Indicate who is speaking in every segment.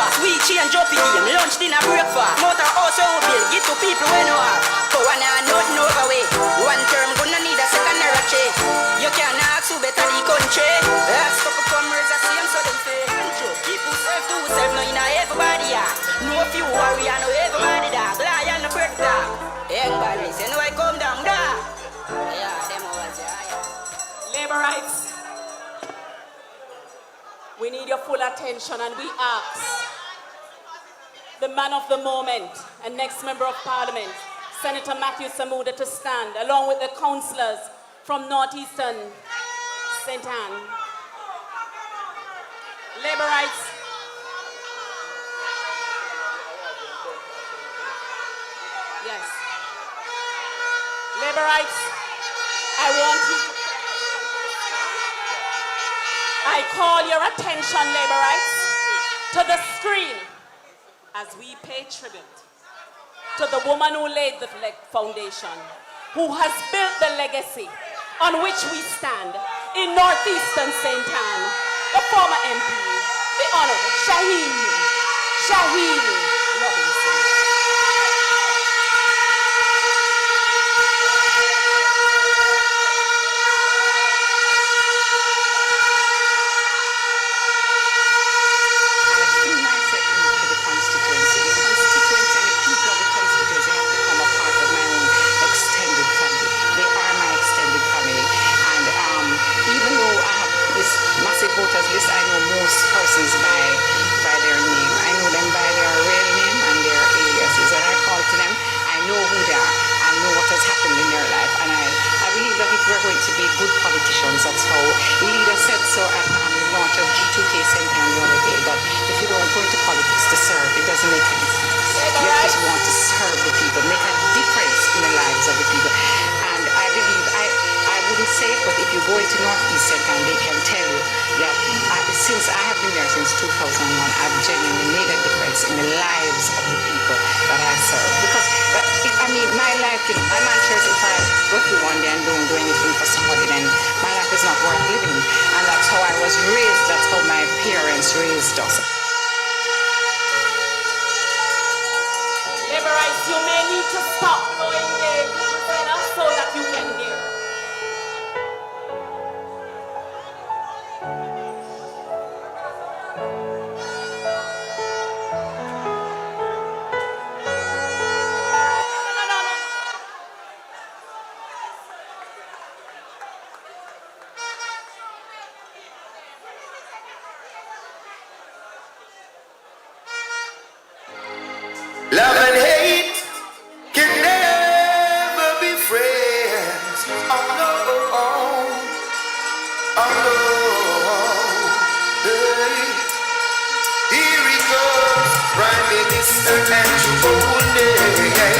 Speaker 1: fast. We change up the game, lunch, dinner, breakfast. Motor house we build, give to people we know have. For one and nothing over way. One term gonna need a second or a check. You can't ask who better the country. Ask couple commerce the same so them say. Keep yourself to yourself, no you know everybody ya. No few warrior, no everybody da. Lion no break da. Young boys, you know I come down da. Yeah, them was yeah.
Speaker 2: Labor rights. We need your full attention and we ask the man of the moment and next member of parliament, Senator Matthew Samuda, to stand along with the councillors from Northeastern St. Anne. Labor rights. Yes. Labor rights. I want you to... I call your attention, labor rights, to the screen as we pay tribute to the woman who laid the foundation, who has built the legacy on which we stand in Northeastern St. Anne, the former MP, the Honorable Shahine Robinson.
Speaker 3: Voters list, I know most persons by their name. I know them by their real name and their aliases. When I call to them, I know who they are. I know what has happened in their life. And I believe that if we're going to be good politicians, that's how the leader said so at the launch of G2K Center the other day, that if you don't go into politics to serve, it doesn't make any sense. You just want to serve the people, make a difference in the lives of the people. And I believe, I wouldn't say it, but if you go into Northeast Center, they can tell you that since I have been there since 2001, I've genuinely made a difference in the lives of the people that I serve. Because, my life, I'm anxious if I go through one day and don't do anything for somebody, then my life is not worth living. And that's how I was raised, that's how my parents raised us.
Speaker 2: Labor rights, you may need to stop blowing the banner so that you can hear.
Speaker 4: Love and hate can never be friends. Oh no, oh no. Hey. Here he comes, Prime Minister Andrew Holness.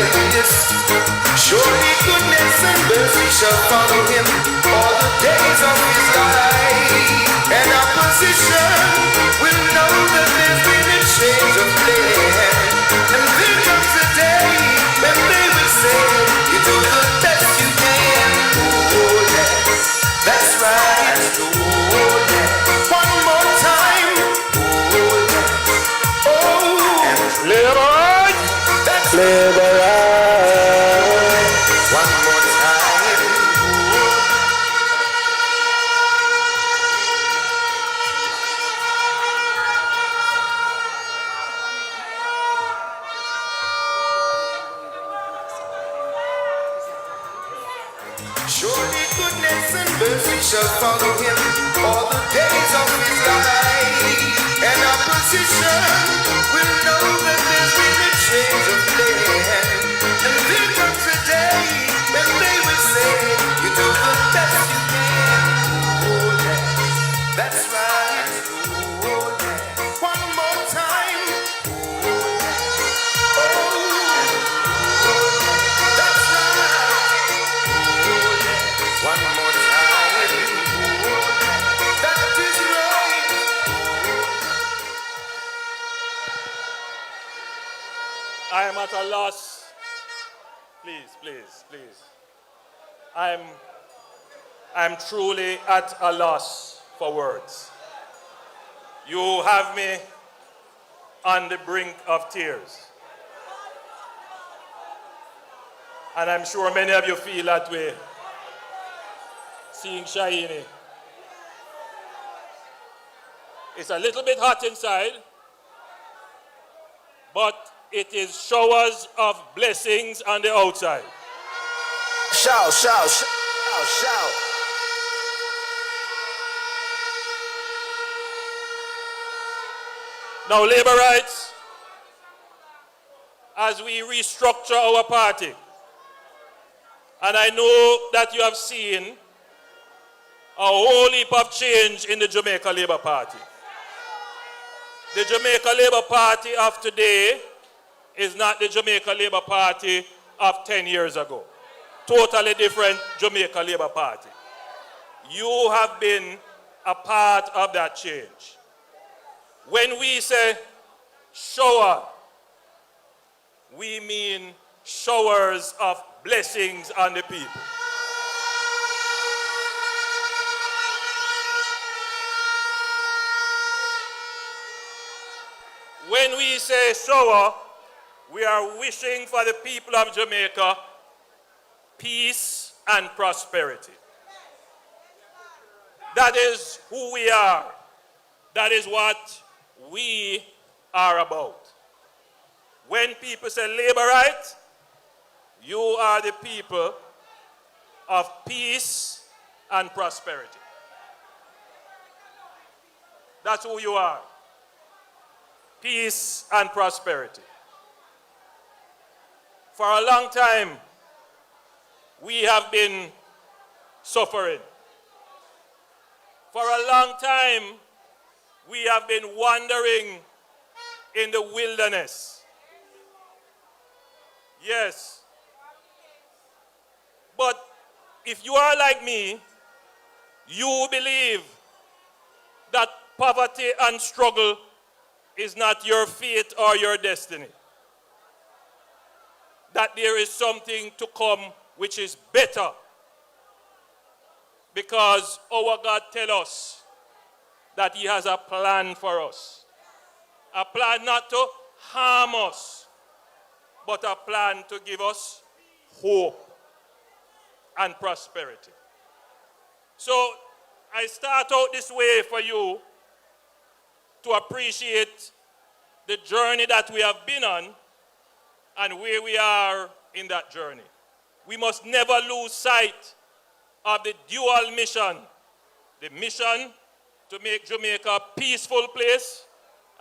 Speaker 4: Surely goodness and mercy shall follow him all the days of his life. And opposition will know that there's been a change of plan. And there comes a day when they will say, you do the best you can. Oh yes, that's right. Oh yes, one more time. Oh yes, oh and labor right. That's labor right. One more time. Surely goodness and mercy shall follow him all the days of his life. And opposition will know that there's been a change of plan. And there comes a day when they will say, you do the best you can. Oh yes, that's right. Oh yes, one more time. Oh yes, oh that's right. One more time. That is right.
Speaker 5: I am at a loss. Please. I'm truly at a loss for words. You have me on the brink of tears. And I'm sure many of you feel that way, seeing Shahine. It's a little bit hot inside, but it is showers of blessings on the outside.
Speaker 4: Shout, shout, shout, shout.
Speaker 5: Now, labor rights, as we restructure our party, and I know that you have seen a whole heap of change in the Jamaica Labour Party. The Jamaica Labour Party of today is not the Jamaica Labour Party of 10 years ago. Totally different Jamaica Labour Party. You have been a part of that change. When we say shower, we mean showers of blessings on the people. When we say shower, we are wishing for the people of Jamaica peace and prosperity. That is who we are. That is what we are about. When people say labor right, you are the people of peace and prosperity. That's who you are. Peace and prosperity. For a long time, we have been suffering. For a long time, we have been wandering in the wilderness. Yes. But if you are like me, you believe that poverty and struggle is not your fate or your destiny. That there is something to come which is better. Because our God tells us that He has a plan for us. A plan not to harm us, but a plan to give us hope and prosperity. So I start out this way for you to appreciate the journey that we have been on and where we are in that journey. We must never lose sight of the dual mission. The mission to make Jamaica a peaceful place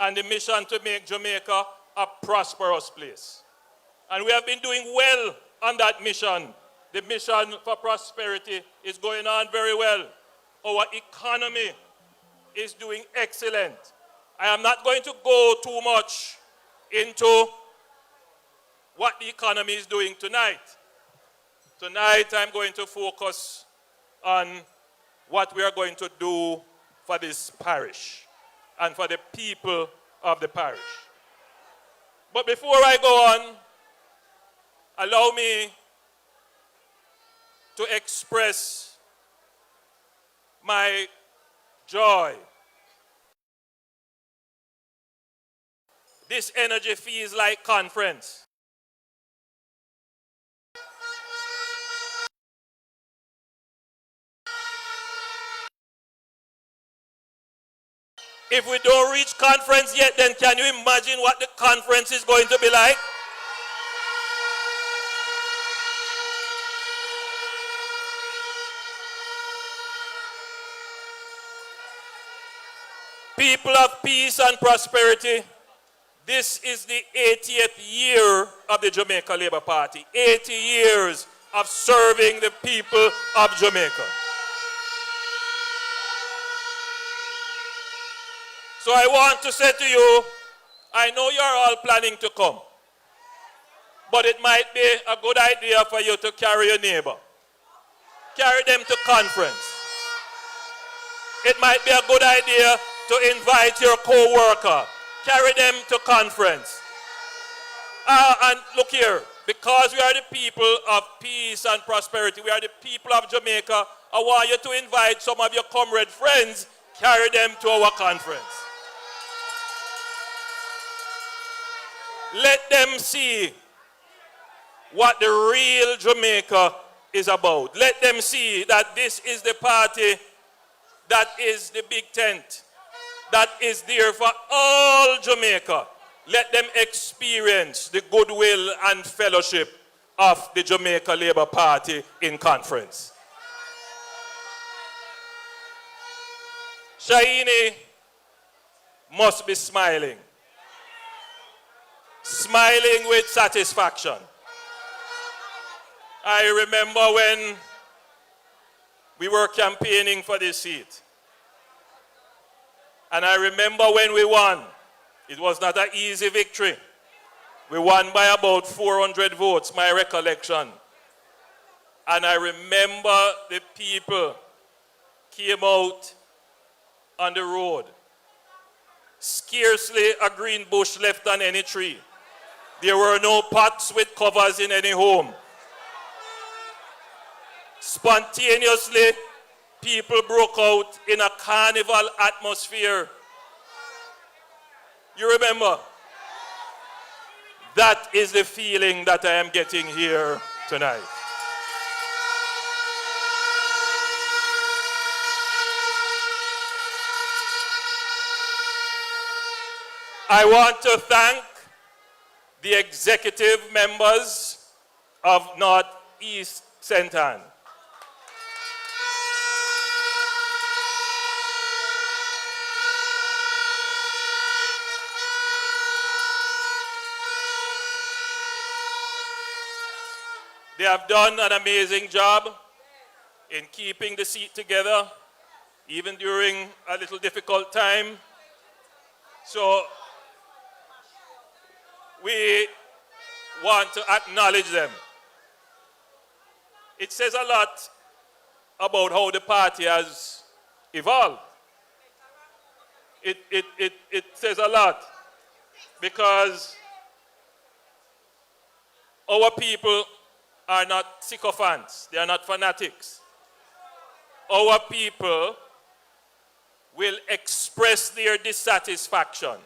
Speaker 5: and the mission to make Jamaica a prosperous place. And we have been doing well on that mission. The mission for prosperity is going on very well. Our economy is doing excellent. I am not going to go too much into what the economy is doing tonight. Tonight I'm going to focus on what we are going to do for this parish and for the people of the parish. But before I go on, allow me to express my joy. This energy feels like conference. If we don't reach conference yet, then can you imagine what the conference is going to be like? People of peace and prosperity, this is the 80th year of the Jamaica Labour Party. 80 years of serving the people of Jamaica. So I want to say to you, I know you're all planning to come, but it might be a good idea for you to carry your neighbor. Carry them to conference. It might be a good idea to invite your co-worker. Carry them to conference. And look here, because we are the people of peace and prosperity, we are the people of Jamaica, I want you to invite some of your comrade friends, carry them to our conference. Let them see what the real Jamaica is about. Let them see that this is the party that is the big tent, that is there for all Jamaica. Let them experience the goodwill and fellowship of the Jamaica Labour Party in conference. Shahine must be smiling. Smiling with satisfaction. I remember when we were campaigning for this seat. And I remember when we won. It was not an easy victory. We won by about 400 votes, my recollection. And I remember the people came out on the road. Scarcely a green bush left on any tree. There were no pots with covers in any home. Spontaneously, people broke out in a carnival atmosphere. You remember? That is the feeling that I am getting here tonight. I want to thank the executive members of Northeast Sentan. They have done an amazing job in keeping the seat together, even during a little difficult time. So we want to acknowledge them. It says a lot about how the party has evolved. It says a lot because our people are not sycophants. They are not fanatics. Our people will express their dissatisfaction.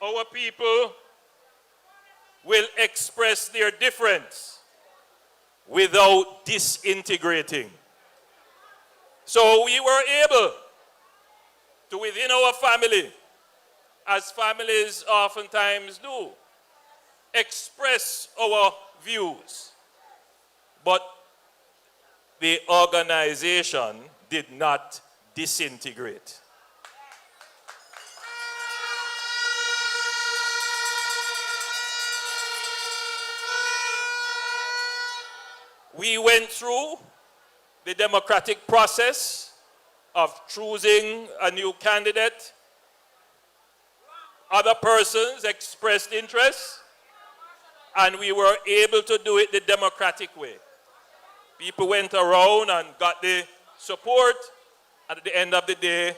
Speaker 5: Our people will express their difference without disintegrating. So we were able to, within our family, as families oftentimes do, express our views. But the organization did not disintegrate. We went through the democratic process of choosing a new candidate. Other persons expressed interest, and we were able to do it the democratic way. People went around and got the support, and at the end of the day,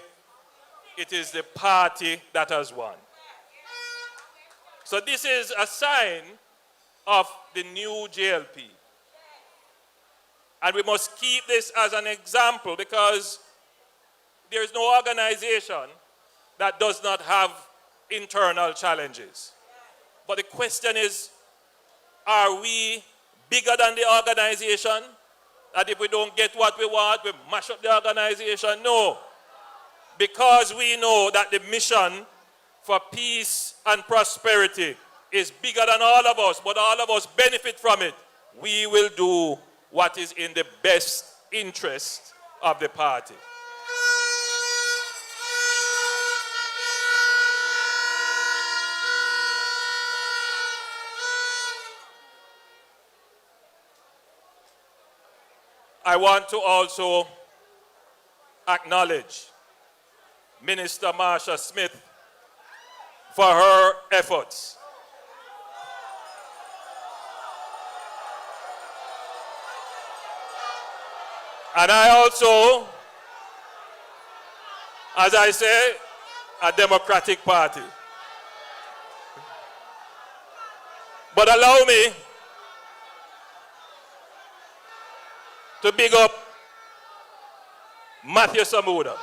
Speaker 5: it is the party that has won. So this is a sign of the new JLP. And we must keep this as an example because there is no organization that does not have internal challenges. But the question is, are we bigger than the organization? That if we don't get what we want, we mash up the organization? No. Because we know that the mission for peace and prosperity is bigger than all of us, but all of us benefit from it. We will do what is in the best interest of the party. I want to also acknowledge Minister Marsha Smith for her efforts. And I also, as I say, a Democratic Party. But allow me to big up Matthew Samuda.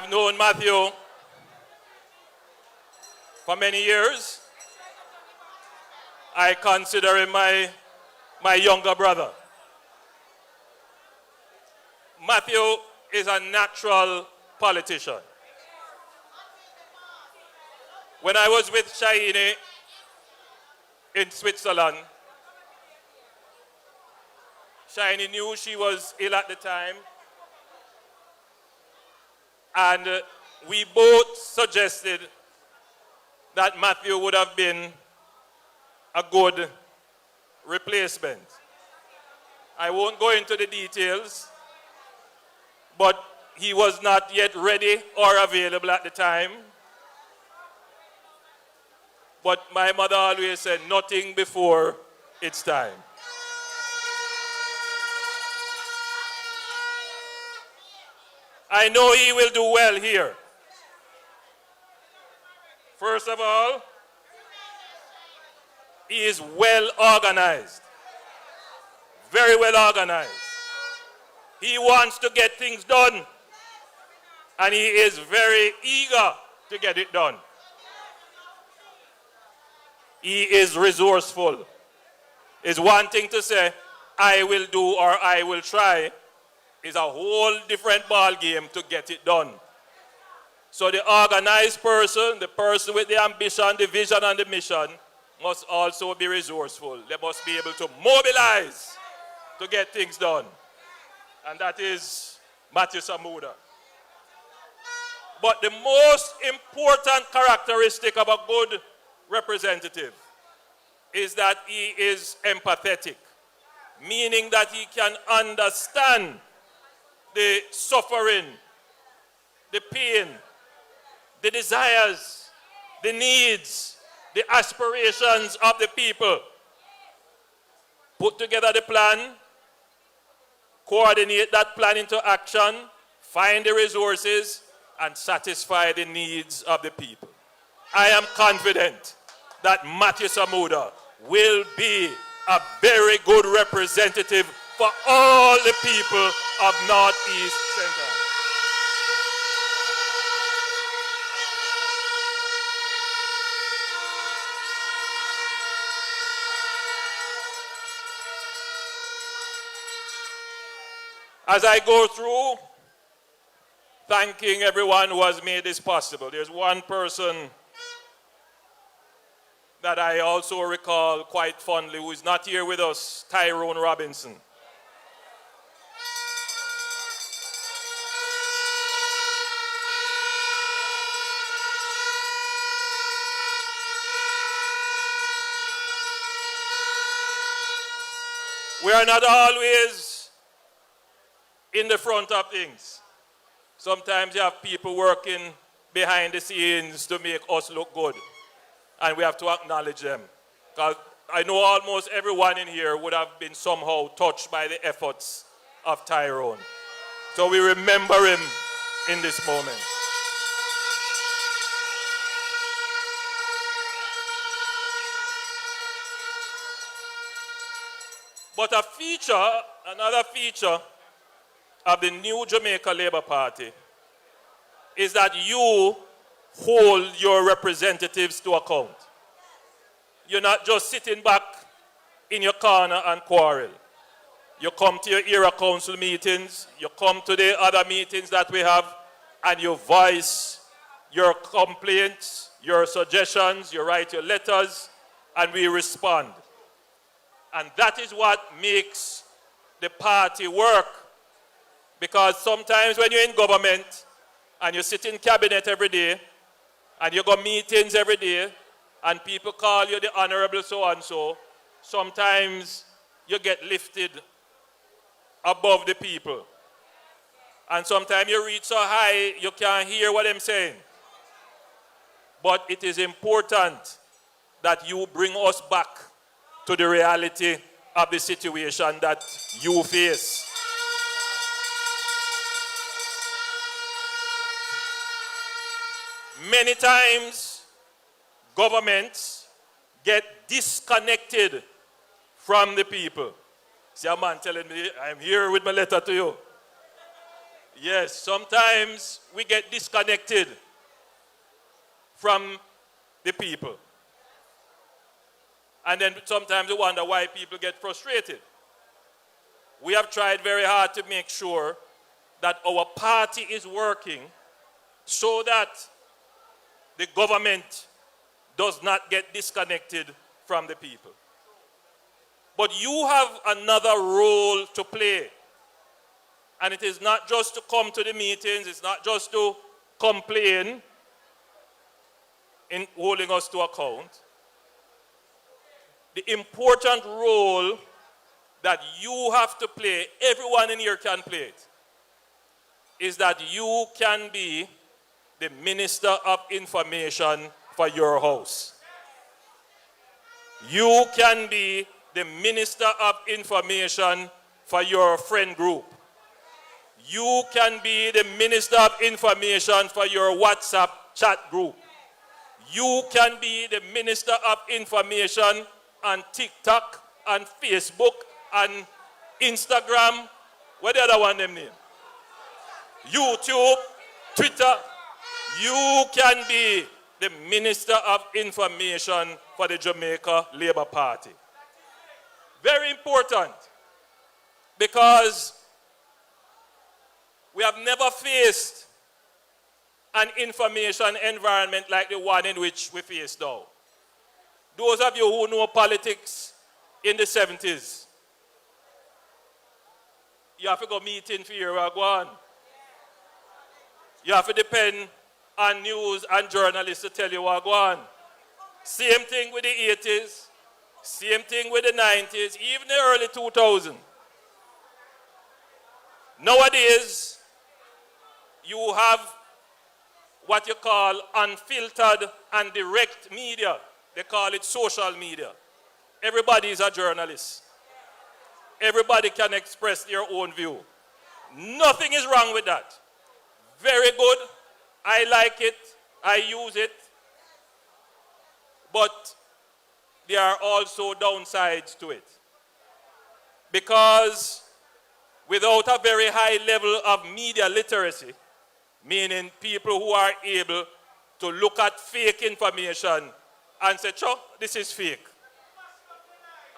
Speaker 5: I've known Matthew for many years. I consider him my younger brother. Matthew is a natural politician. When I was with Shahine in Switzerland, Shahine knew she was ill at the time, and we both suggested that Matthew would have been a good replacement. I won't go into the details, but he was not yet ready or available at the time. But my mother always said, nothing before its time. I know he will do well here. First of all, he is well organized. Very well organized. He wants to get things done. And he is very eager to get it done. He is resourceful. It's one thing to say, I will do or I will try. It's a whole different ball game to get it done. So the organized person, the person with the ambition, the vision and the mission must also be resourceful. They must be able to mobilize to get things done. And that is Matthew Samuda. But the most important characteristic of a good representative is that he is empathetic, meaning that he can understand the suffering, the pain, the desires, the needs, the aspirations of the people. Put together the plan, coordinate that plan into action, find the resources, and satisfy the needs of the people. I am confident that Matthew Samuda will be a very good representative for all the people of Northeast Central. As I go through, thanking everyone who has made this possible, there's one person that I also recall quite fondly who is not here with us, Tyrone Robinson. We are not always in the front of things. Sometimes you have people working behind the scenes to make us look good. And we have to acknowledge them. Because I know almost everyone in here would have been somehow touched by the efforts of Tyrone. So we remember him in this moment. But another feature of the new Jamaica Labour Party is that you hold your representatives to account. You're not just sitting back in your corner and quarrel. You come to your era council meetings, you come to the other meetings that we have, and you voice your complaints, your suggestions, you write your letters, and we respond. And that is what makes the party work. Because sometimes when you're in government and you sit in cabinet every day and you go meetings every day and people call you the honorable so-and-so, sometimes you get lifted above the people. And sometimes you reach so high you can't hear what I'm saying. But it is important that you bring us back to the reality of the situation that you face. Many times, governments get disconnected from the people. See a man telling me, I'm here with my letter to you. Yes, sometimes we get disconnected from the people. And then sometimes we wonder why people get frustrated. We have tried very hard to make sure that our party is working so that the government does not get disconnected from the people. But you have another role to play. And it is not just to come to the meetings, it's not just to complain in holding us to account. The important role that you have to play, everyone in here can play it, is that you can be the Minister of Information for your house. You can be the Minister of Information for your friend group. You can be the Minister of Information for your WhatsApp chat group. You can be the Minister of Information on TikTok, and Facebook, and Instagram. What the other one them name? YouTube, Twitter. You can be the Minister of Information for the Jamaica Labour Party. Very important, because we have never faced an information environment like the one in which we face now. Those of you who know politics in the 70s, you have to go meeting for your wagwan. You have to depend on news and journalists to tell you wagwan. Same thing with the 80s, same thing with the 90s, even the early 2000s. Nowadays, you have what you call unfiltered and direct media. They call it social media. Everybody is a journalist. Everybody can express their own view. Nothing is wrong with that. Very good. I like it. I use it. But there are also downsides to it. Because without a very high level of media literacy, meaning people who are able to look at fake information and say, "Cho, this is fake."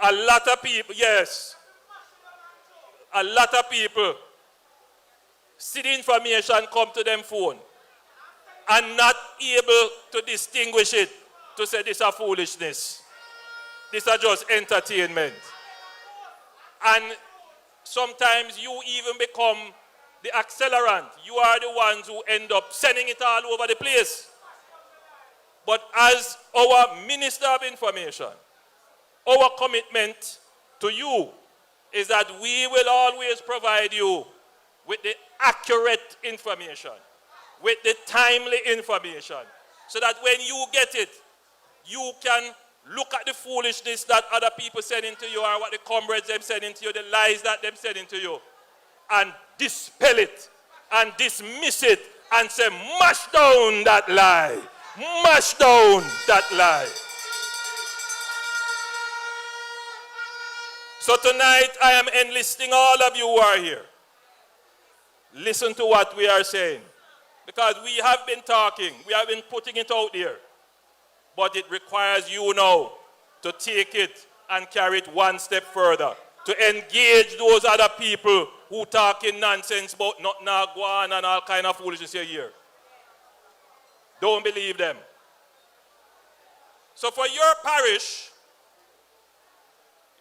Speaker 5: A lot of people, yes, a lot of people see the information come to them phone and not able to distinguish it, to say this is foolishness. This is just entertainment. And sometimes you even become the accelerant. You are the ones who end up sending it all over the place. But as our Minister of Information, our commitment to you is that we will always provide you with the accurate information, with the timely information, so that when you get it, you can look at the foolishness that other people sending to you, or what the comrades them sending to you, the lies that them sending to you, and dispel it and dismiss it and say, mash down that lie. Mash down that lie. So tonight I am enlisting all of you who are here. Listen to what we are saying. Because we have been talking, we have been putting it out there. But it requires you now to take it and carry it one step further. To engage those other people who talking nonsense about not Nagwan and all kind of foolishness here. Don't believe them. So for your parish,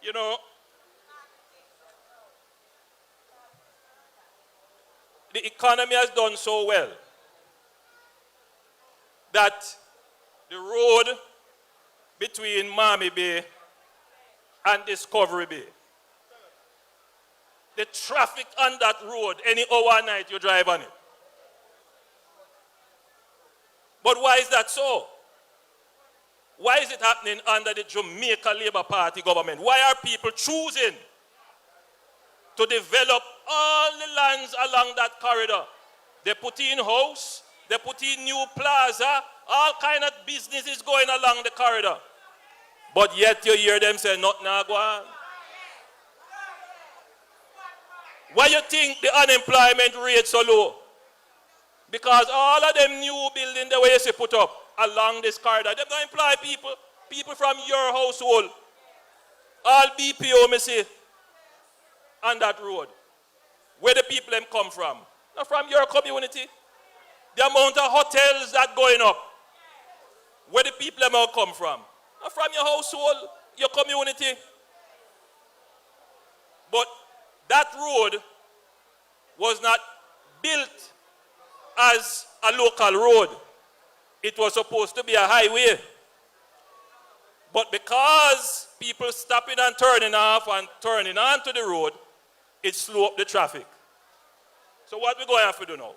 Speaker 5: you know, the economy has done so well that the road between Miami Bay and Discovery Bay, the traffic on that road, any hour or night you drive on it. But why is that so? Why is it happening under the Jamaica Labour Party government? Why are people choosing to develop all the lands along that corridor? They put in house, they put in new plaza, all kind of businesses going along the corridor. But yet you hear them say, not Nagwan. Why you think the unemployment rate so low? Because all of them new buildings the way you put up along this corridor, they don't employ people. People from your household. All BPO, me see, on that road. Where the people them come from? Not from your community. The amount of hotels that going up. Where the people them all come from? Not from your household, your community. But that road was not built as a local road. It was supposed to be a highway. But because people stopping and turning off and turning onto the road, it slowed up the traffic. So what we're going to have to do now?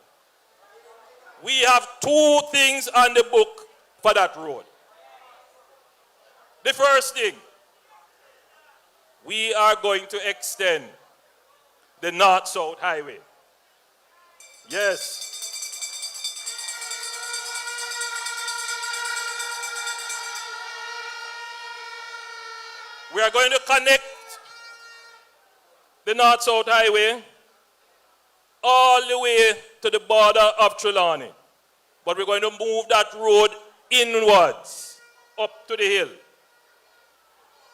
Speaker 5: We have two things on the book for that road. The first thing, we are going to extend the North-South Highway. Yes. We are going to connect the North-South Highway all the way to the border of Trelawney. But we're going to move that road inwards, up to the hill.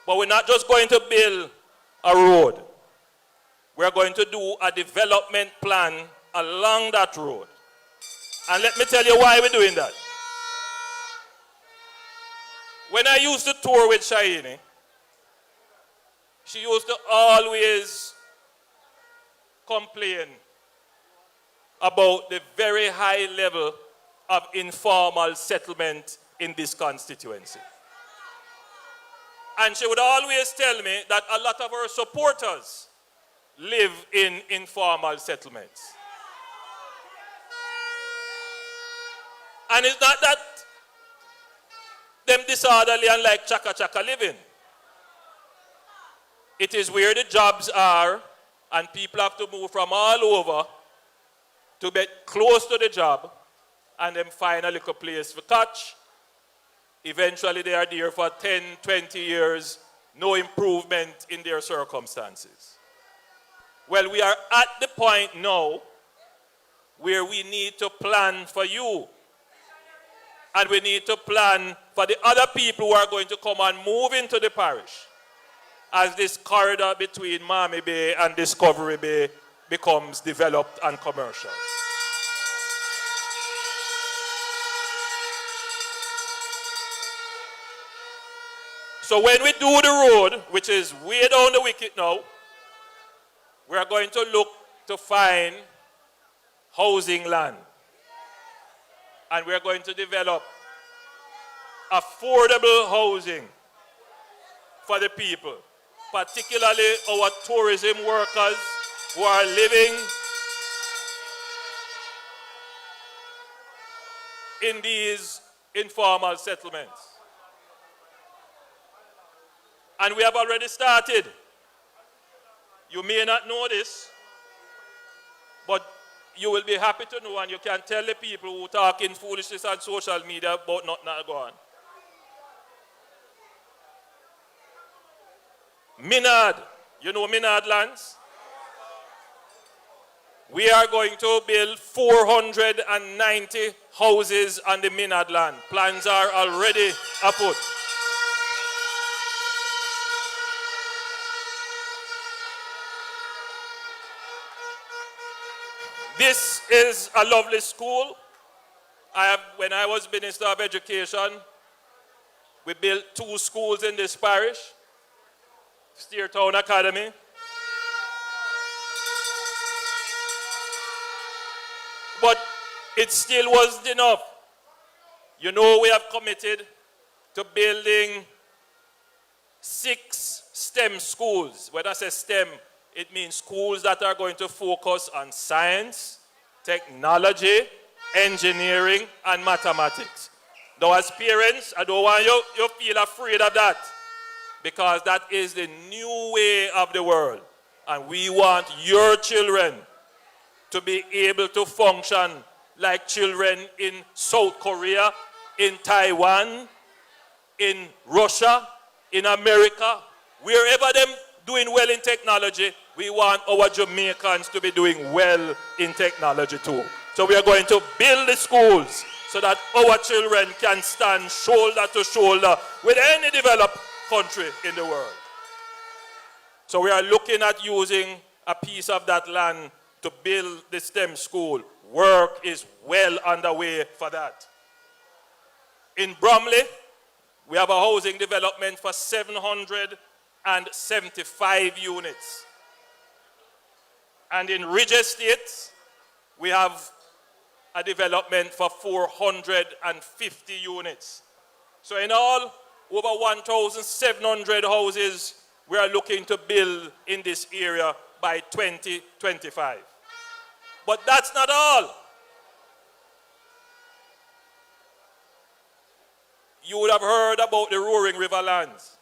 Speaker 5: But we're not just going to build a road. We're going to do a development plan along that road. And let me tell you why we're doing that. When I used to tour with Shahine, she used to always complain about the very high level of informal settlement in this constituency. And she would always tell me that a lot of her supporters live in informal settlements. And it's not that them disorderly and like chaka-chaka living. It is where the jobs are, and people have to move from all over to get close to the job and then find a little place to catch. Eventually they are there for 10, 20 years, no improvement in their circumstances. Well, we are at the point now where we need to plan for you. And we need to plan for the other people who are going to come and move into the parish as this corridor between Miami Bay and Discovery Bay becomes developed and commercial. So when we do the road, which is way down the wicket now, we are going to look to find housing land. And we are going to develop affordable housing for the people, particularly our tourism workers who are living in these informal settlements. And we have already started. You may not know this, but you will be happy to know, and you can tell the people who talk in foolishness on social media about nothing that go on. Minard, you know Minard lands? We are going to build 490 houses on the Minard land. Plans are already afoot. This is a lovely school. When I was Minister of Education, we built 2 schools in this parish. Steertown Academy. But it still wasn't enough. You know, we have committed to building 6 STEM schools. When I say STEM, it means schools that are going to focus on science, technology, engineering, and mathematics. Now, as parents, I don't want you feel afraid of that, because that is the new way of the world. And we want your children to be able to function like children in South Korea, in Taiwan, in Russia, in America, wherever them doing well in technology, we want our Jamaicans to be doing well in technology too. So we are going to build the schools so that our children can stand shoulder to shoulder with any developed country in the world. So we are looking at using a piece of that land to build the STEM school. Work is well underway for that. In Bromley, we have a housing development for 775 units. And in Ridge Estate, we have a development for 450 units. So in all, over 1,700 houses we are looking to build in this area by 2025. But that's not all. You would have heard about the Roaring River lands.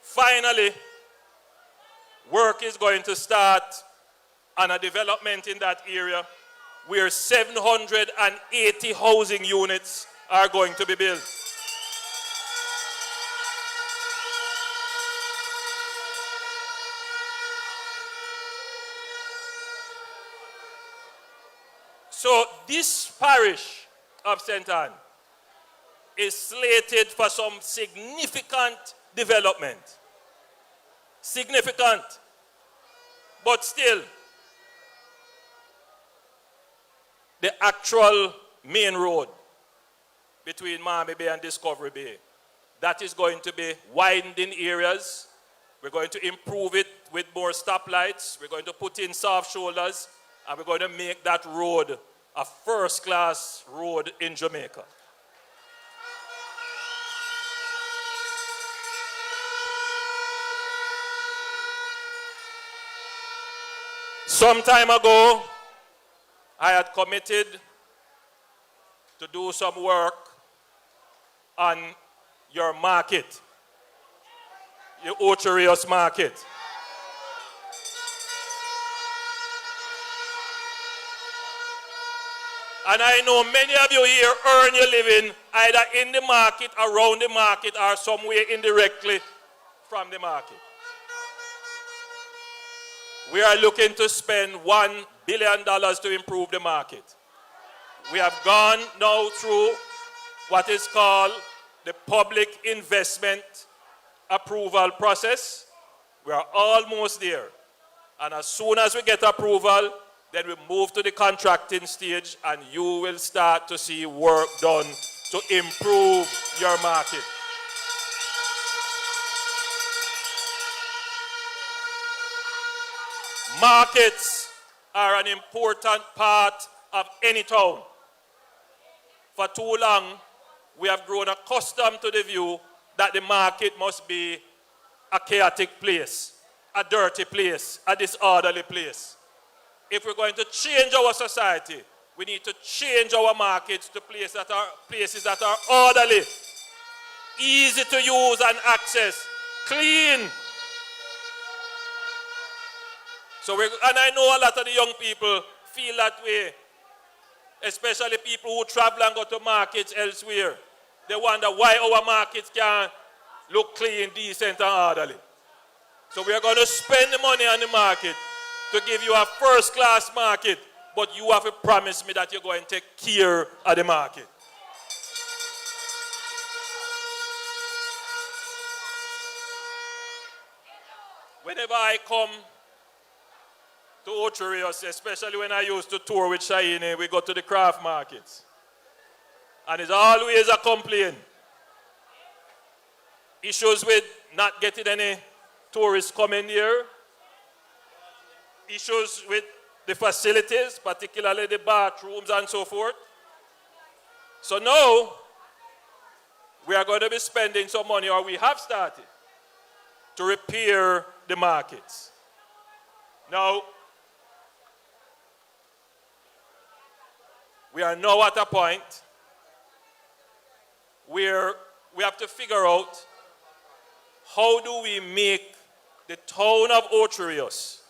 Speaker 5: Finally, work is going to start on a development in that area where 780 housing units are going to be built. So this parish of St. Anne is slated for some significant development. Significant. But still, the actual main road between Miami Bay and Discovery Bay, that is going to be widened in areas. We're going to improve it with more stoplights. We're going to put in soft shoulders, and we're going to make that road a first-class road in Jamaica. Some time ago, I had committed to do some work on your market, your Ocho Rios market. And I know many of you here earn your living either in the market, around the market, or somewhere indirectly from the market. We are looking to spend $1 billion to improve the market. We have gone now through what is called the public investment approval process. We are almost there. And as soon as we get approval, then we move to the contracting stage, and you will start to see work done to improve your market. Markets are an important part of any town. For too long, we have grown accustomed to the view that the market must be a chaotic place, a dirty place, a disorderly place. If we're going to change our society, we need to change our markets to places that are orderly, easy to use and access, clean. And I know a lot of the young people feel that way, especially people who travel and go to markets elsewhere. They wonder why our markets can't look clean, decent, and orderly. So we are going to spend the money on the market to give you a first-class market, but you have to promise me that you're going to take care of the market. Whenever I come to Ocho Rios, especially when I used to tour with Shahine, we go to the craft markets. And it's always a complaint. Issues with not getting any tourists coming here. Issues with the facilities, particularly the bathrooms and so forth. So now, we are going to be spending some money, or we have started, to repair the markets. Now, we are now at a point where we have to figure out how do we make the town of Ocho Rios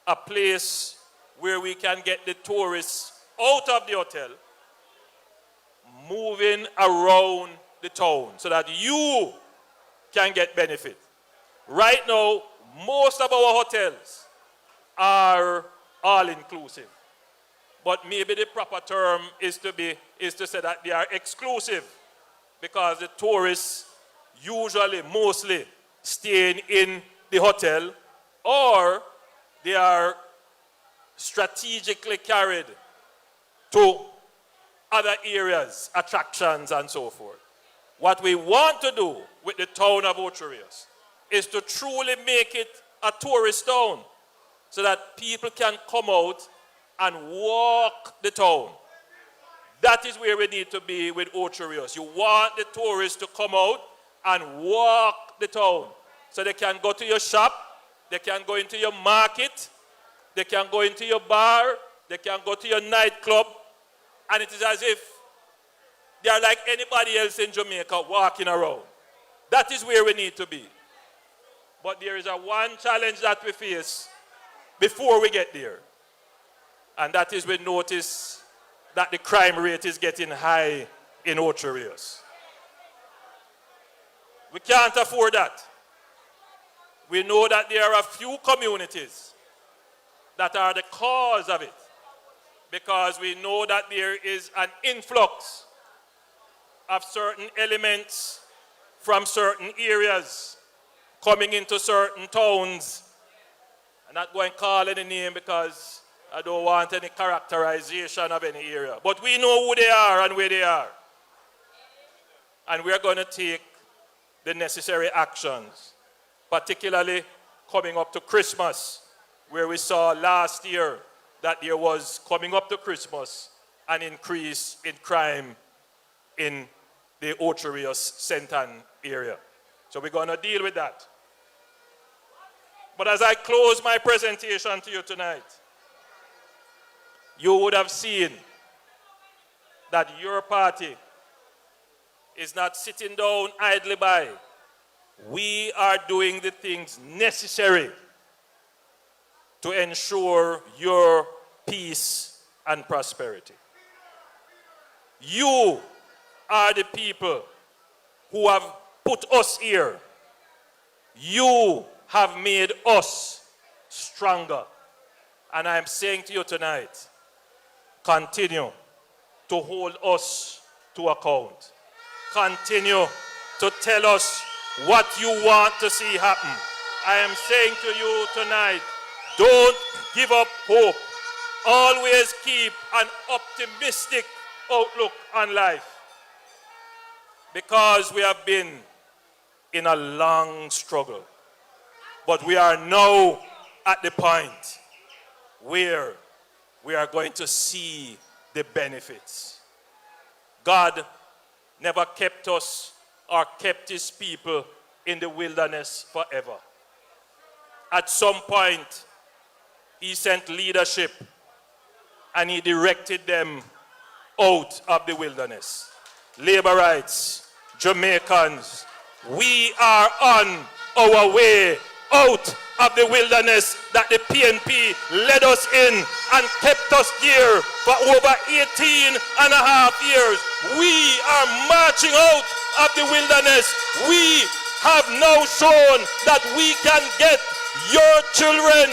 Speaker 5: a place where we can get the tourists out of the hotel, moving around the town, so that you can get benefit. Right now, most of our hotels are all-inclusive. But maybe the proper term is to say that they are exclusive, because the tourists usually, mostly, staying in the hotel, or they are strategically carried to other areas, attractions, and so forth. What we want to do with the town of Ocho Rios is to truly make it a tourist town, so that people can come out and walk the town. That is where we need to be with Ocho Rios. You want the tourists to come out and walk the town, so they can go to your shop, they can go into your market, they can go into your bar, they can go to your nightclub, and it is as if they are like anybody else in Jamaica walking around. That is where we need to be. But there is one challenge that we face before we get there, and that is we notice that the crime rate is getting high in Ocho Rios. We can't afford that. We know that there are a few communities that are the cause of it, because we know that there is an influx of certain elements from certain areas coming into certain towns. I'm not going to call any name because I don't want any characterization of any area. But we know who they are and where they are. And we are going to take the necessary actions, particularly coming up to Christmas, where we saw last year that there was, coming up to Christmas, an increase in crime in the Ocho Rios Sentan area. So we're going to deal with that. But as I close my presentation to you tonight, you would have seen that your party is not sitting down idly by. We are doing the things necessary to ensure your peace and prosperity. You are the people who have put us here. You have made us stronger. And I'm saying to you tonight, continue to hold us to account. Continue to tell us what you want to see happen. I am saying to you tonight, don't give up hope. Always keep an optimistic outlook on life, because we have been in a long struggle. But we are now at the point where we are going to see the benefits. God never kept us or kept his people in the wilderness forever. At some point, he sent leadership and he directed them out of the wilderness. Laborites, Jamaicans, we are on our way out of the wilderness that the PNP led us in and kept us here for over 18 and a half years. We are marching out of the wilderness. We have now shown that we can get your children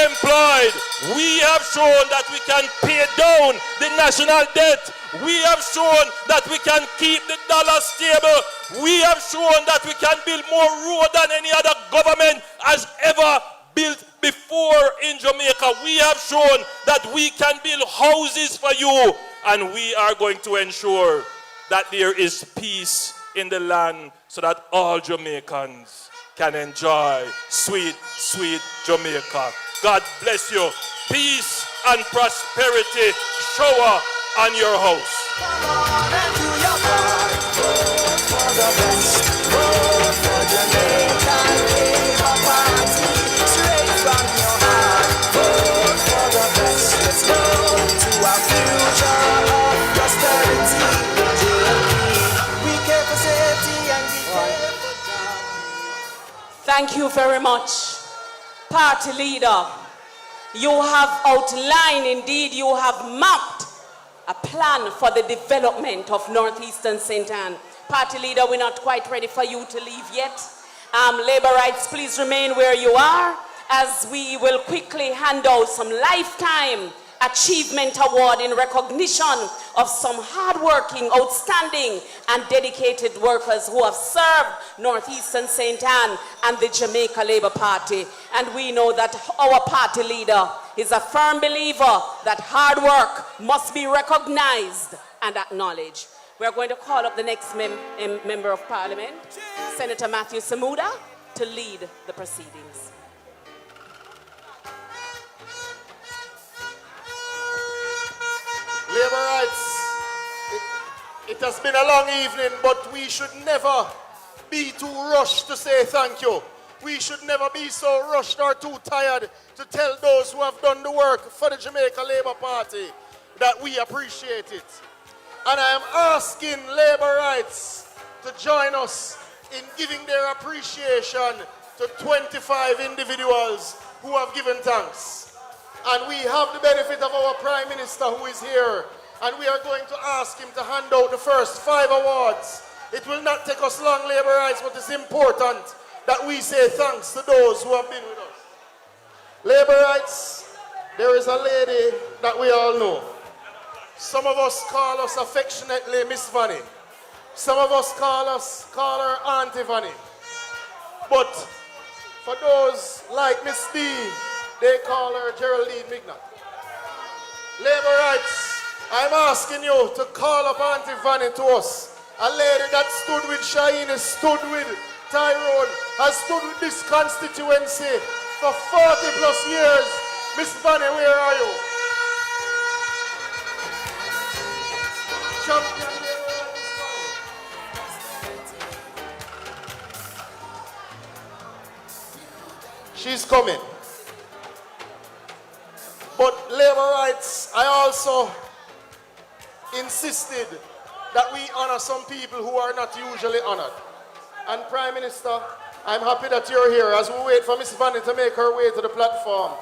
Speaker 5: employed. We have shown that we can pay down the national debt. We have shown that we can keep the dollar stable. We have shown that we can build more road than any other government has ever built before in Jamaica. We have shown that we can build houses for you, and we are going to ensure that there is peace in the land so that all Jamaicans can enjoy sweet, sweet Jamaica. God bless you. Peace and prosperity shower on your house.
Speaker 4: Come on and do your part. Vote for the best. Vote for Jamaica Labour Party. Straight from your heart. Vote for the best. Let's go to a future of prosperity. We care for safety and we care for God.
Speaker 2: Thank you very much, party leader. You have outlined, indeed, you have mapped a plan for the development of Northeastern St. Anne. Party leader, we're not quite ready for you to leave yet. Labor rights, please remain where you are as we will quickly hand out some lifetime achievement award in recognition of some hardworking, outstanding, and dedicated workers who have served Northeastern St. Anne and the Jamaica Labour Party. And we know that our party leader is a firm believer that hard work must be recognized and acknowledged. We're going to call up the next member of Parliament, Senator Matthew Samuda, to lead the proceedings.
Speaker 6: Labour rights, it has been a long evening, but we should never be too rushed to say thank you. We should never be so rushed or too tired to tell those who have done the work for the Jamaica Labour Party that we appreciate it. And I am asking Labour rights to join us in giving their appreciation to 25 individuals who have given thanks. And we have the benefit of our Prime Minister who is here, and we are going to ask him to hand out the first 5 awards. It will not take us long, Labour rights, but it's important that we say thanks to those who have been with us. Labour rights, there is a lady that we all know. Some of us call us affectionately Miss Vanny. Some of us call her Auntie Vanny. But for those like Miss D, they call her Geraldine Mignot. Labour rights, I'm asking you to call up Auntie Vanny to us. A lady that stood with Shahine, stood with Tyrone, has stood with this constituency for 40 plus years. Miss Vanny, where are you? Champion. She's coming. But Labour rights, I also insisted that we honor some people who are not usually honored. And Prime Minister, I'm happy that you're here. As we wait for Miss Vanny to make her way to the platform,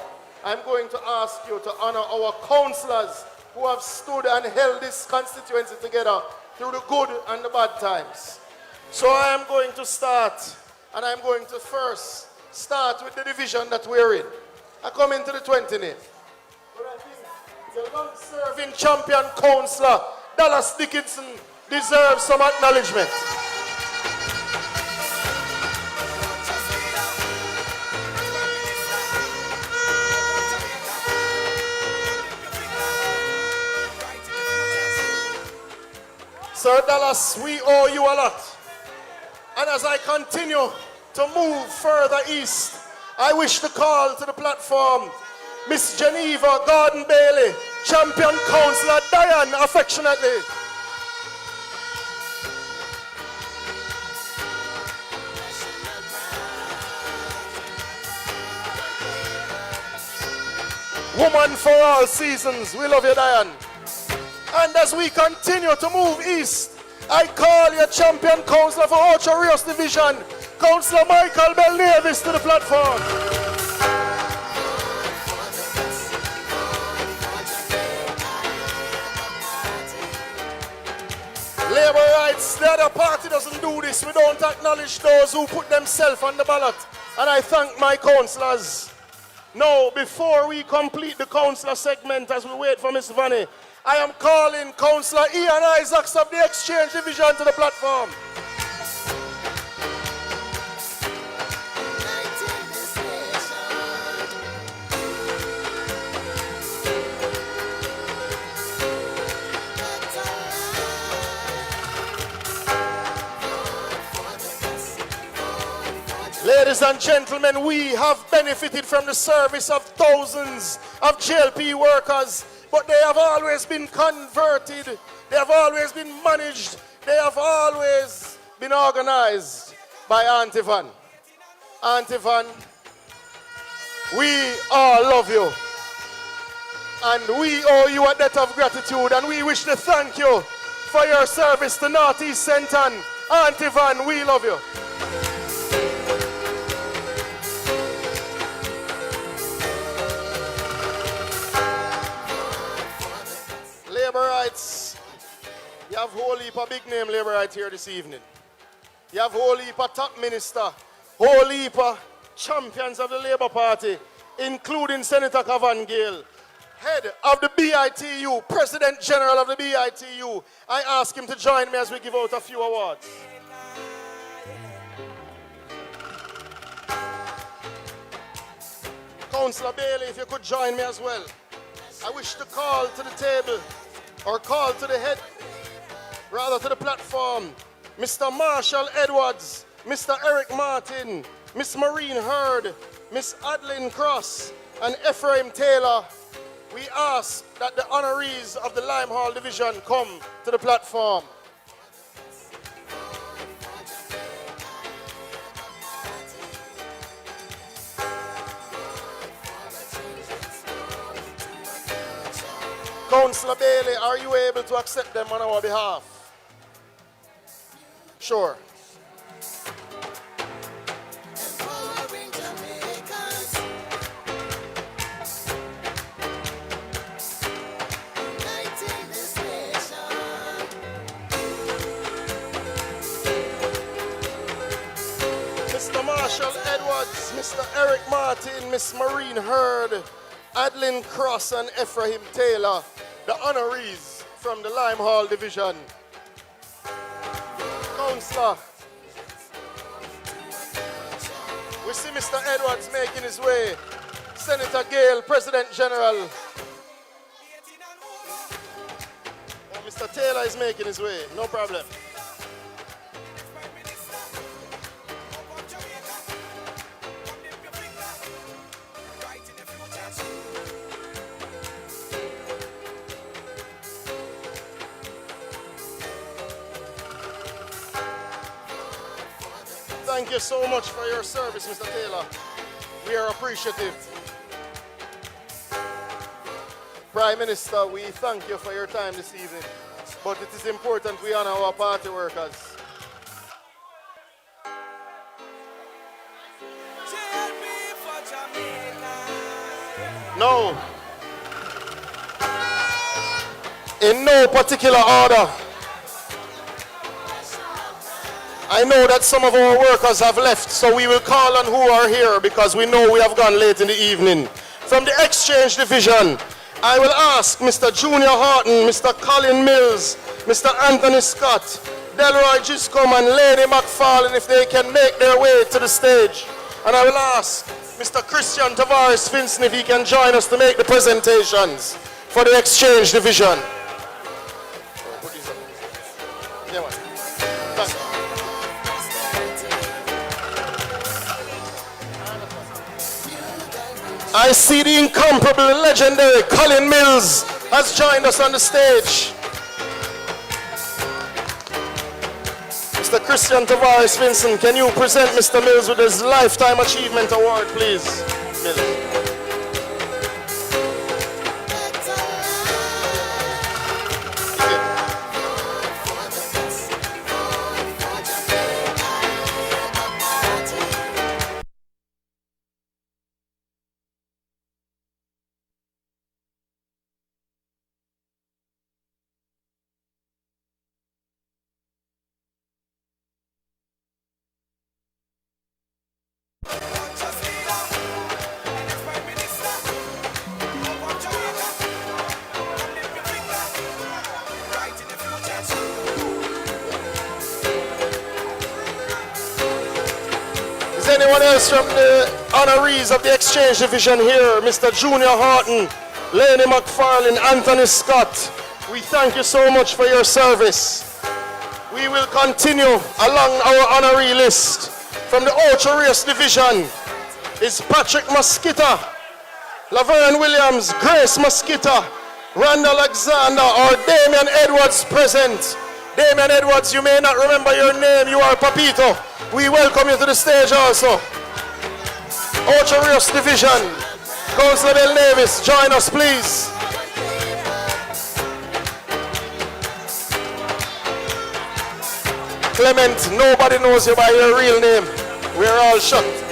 Speaker 6: I'm going to ask you to honor our councillors who have stood and held this constituency together through the good and the bad times. So I am going to start, and I'm going to first start with the division that we're in. I come into the 29th. But I think the long-serving champion councillor, Dallas Dickinson, deserves some acknowledgement. Sir Dallas, we owe you a lot. And as I continue to move further east, I wish to call to the platform Miss Geneva Gordon Bailey, champion councillor Diane, affectionately. Woman for all seasons, we love you, Diane. And as we continue to move east, I call your champion councillor for Ocho Rios Division, Councillor Michael Bell Davis, to the platform. Labour rights, the other party doesn't do this. We don't acknowledge those who put themselves on the ballot. And I thank my councillors. Now, before we complete the councillor segment as we wait for Miss Vanny, I am calling Councillor Ian Isaacs of the Exchange Division to the platform. Ladies and gentlemen, we have benefited from the service of thousands of JLP workers, but they have always been converted, they have always been managed, they have always been organized by Auntie Van. Auntie Van, we all love you. And we owe you a debt of gratitude, and we wish to thank you for your service to Northeast St. Anne. Auntie Van, we love you. Labour rights, you have whole heap of big name Labour right here this evening. You have whole heap of top minister whole heap of champions of the Labour Party, including Senator Cavan Gale, head of the BITU, President General of the BITU. I ask him to join me as we give out a few awards. Councillor Bailey, if you could join me as well. I wish to call to the table, or call to the head, rather to the platform, Mr. Marshall Edwards, Mr. Eric Martin, Miss Maureen Hurd, Miss Adeline Cross, and Ephraim Taylor. We ask that the honorees of the Lime Hall Division come to the platform. Councillor Bailey, are you able to accept them on our behalf? Sure. Mr. Marshall Edwards, Mr. Eric Martin, Miss Maureen Hurd, Adeline Cross, and Ephraim Taylor, the honorees from the Lime Hall Division. Councillor, we see Mr. Edwards making his way. Senator Gale, President General. Oh, Mr. Taylor is making his way, no problem. Thank you so much for your service, Mr. Taylor. We are appreciative. Prime Minister, we thank you for your time this evening, but it is important we honor our party workers. No. In no particular order. I know that some of our workers have left, so we will call on who are here because we know we have gone late in the evening. From the Exchange Division, I will ask Mr. Junior Horton, Mr. Colin Mills, Mr. Anthony Scott, Delroy Giscombe, and Lady McFarlane if they can make their way to the stage. And I will ask Mr. Christian Tavares Finson if he can join us to make the presentations for the Exchange Division. Yeah, man. Thank you. I see the incomparable, legendary Colin Mills has joined us on the stage. Mr. Christian Tavares Finson, can you present Mr. Mills with his Lifetime Achievement Award, please? Mills. Anyone else from the honorees of the Exchange Division here? Mr. Junior Horton, Lady McFarlane, Anthony Scott. We thank you so much for your service. We will continue along our honoree list. From the Ultra Race Division is Patrick Mosquita, Laverne Williams, Grace Mosquita, Randall Alexander, or Damian Edwards present. Damian Edwards, you may not remember your name, you are Papito. We welcome you to the stage also. Ultra Race Division, Councillor Del Davis, join us please. Clement, nobody knows you by your real name. We're all shocked.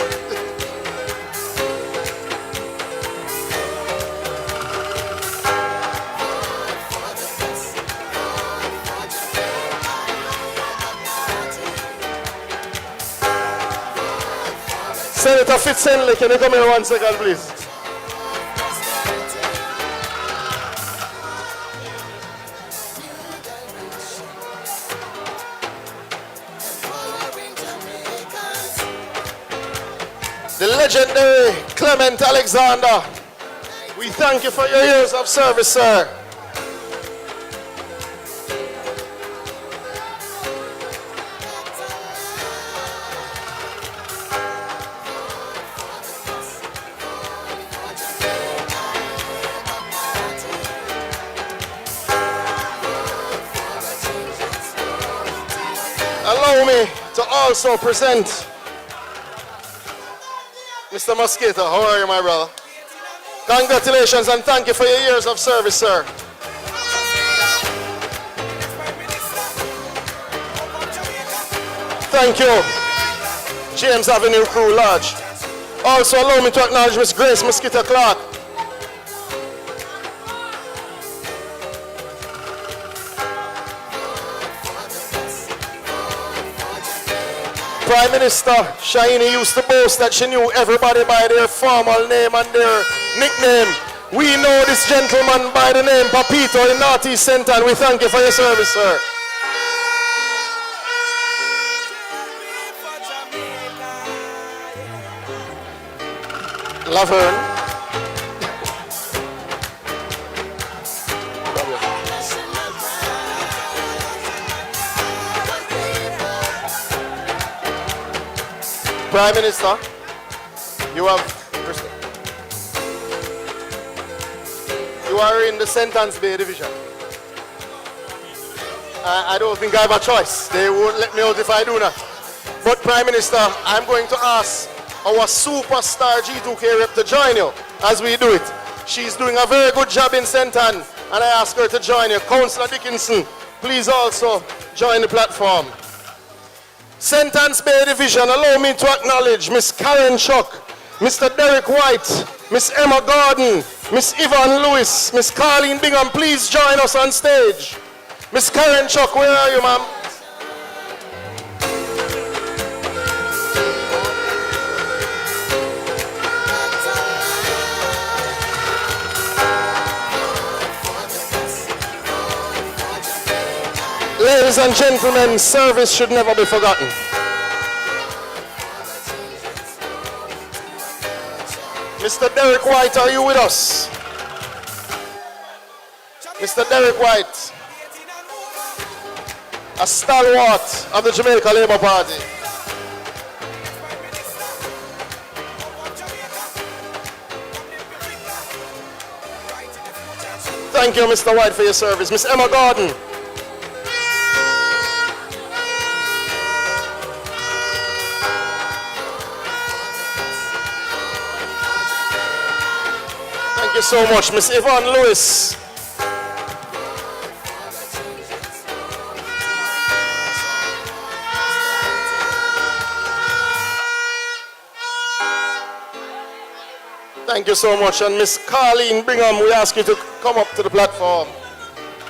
Speaker 6: Senator Fitzhenley, can you come here 1 second, please? The legendary Clement Alexander, we thank you for your years of service, sir. Allow me to also present Mr. Mosquito. How are you, my brother? Congratulations and thank you for your years of service, sir. Thank you, James Avenue Crew Lodge. Also allow me to acknowledge Miss Grace Mosquito Clark. Prime Minister Shahine used to boast that she knew everybody by their formal name and their nickname. We know this gentleman by the name Papito in Northeast Centre, and we thank you for your service, sir. Laverne. Prime Minister, you are in the Sentence Bay Division. I don't think I have a choice. They won't let me out if I do not. But Prime Minister, I'm going to ask our superstar G2K rep to join you as we do it. She's doing a very good job in Sentan, and I ask her to join you. Councillor Dickinson, please also join the platform. Sentence Bay Division, allow me to acknowledge Miss Karen Chuck, Mr. Derek White, Miss Emma Gordon, Miss Yvonne Lewis, Miss Carleen Bingham, please join us on stage. Miss Karen Chuck, where are you, ma'am? Ladies and gentlemen, service should never be forgotten. Mr. Derek White, are you with us? Mr. Derek White, a stalwart of the Jamaica Labour Party. Thank you, Mr. White, for your service. Miss Emma Gordon. Thank you so much, Miss Yvonne Lewis. Thank you so much. And Miss Carleen Bingham, we ask you to come up to the platform.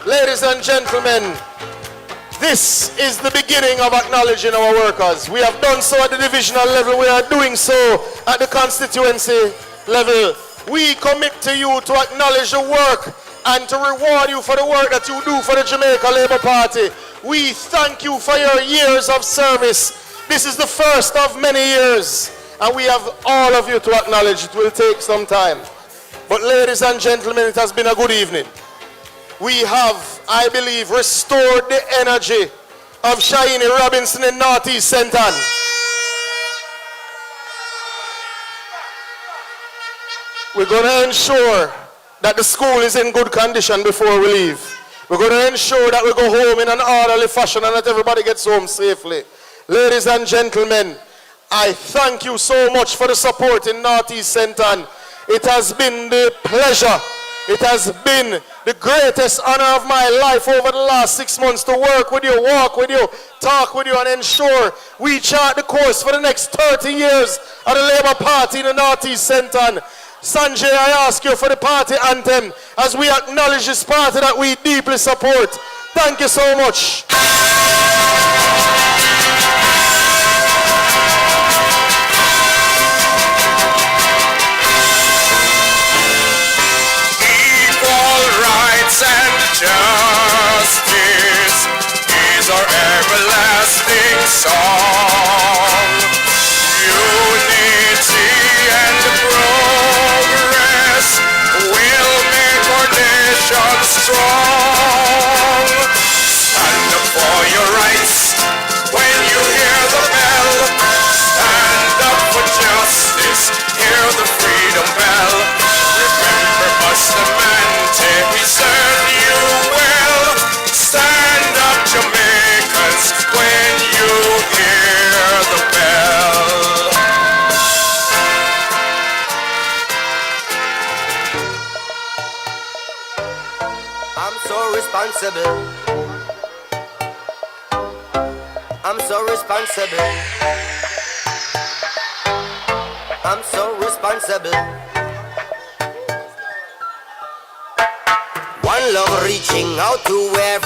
Speaker 6: Ladies and gentlemen, this is the beginning of acknowledging our workers. We have done so at the divisional level. We are doing so at the constituency level. We commit to you to acknowledge the work and to reward you for the work that you do for the Jamaica Labour Party. We thank you for your years of service. This is the first of many years, and we have all of you to acknowledge. It will take some time. But ladies and gentlemen, it has been a good evening. We have, I believe, restored the energy of Shahine Robinson in Northeast Centre. We're going to ensure that the school is in good condition before we leave. We're going to ensure that we go home in an orderly fashion and that everybody gets home safely. Ladies and gentlemen, I thank you so much for the support in Northeast Centre. It has been the pleasure, it has been the greatest honor of my life over the last 6 months to work with you, walk with you, talk with you, and ensure we chart the course for the next 30 years of the Labour Party in the Northeast Centre. Sanjay, I ask you for the party anthem as we acknowledge this party that we deeply support. Thank you so much.
Speaker 4: song. Unity and progress will make our nation strong. Stand up for your rights when you hear the bell. Stand up for justice, hear the freedom bell. Remember Bustamante, he served you well. Stand up, Jamaicans, when you hear the bell. I'm so responsible. I'm so responsible. I'm so responsible. One love reaching out to every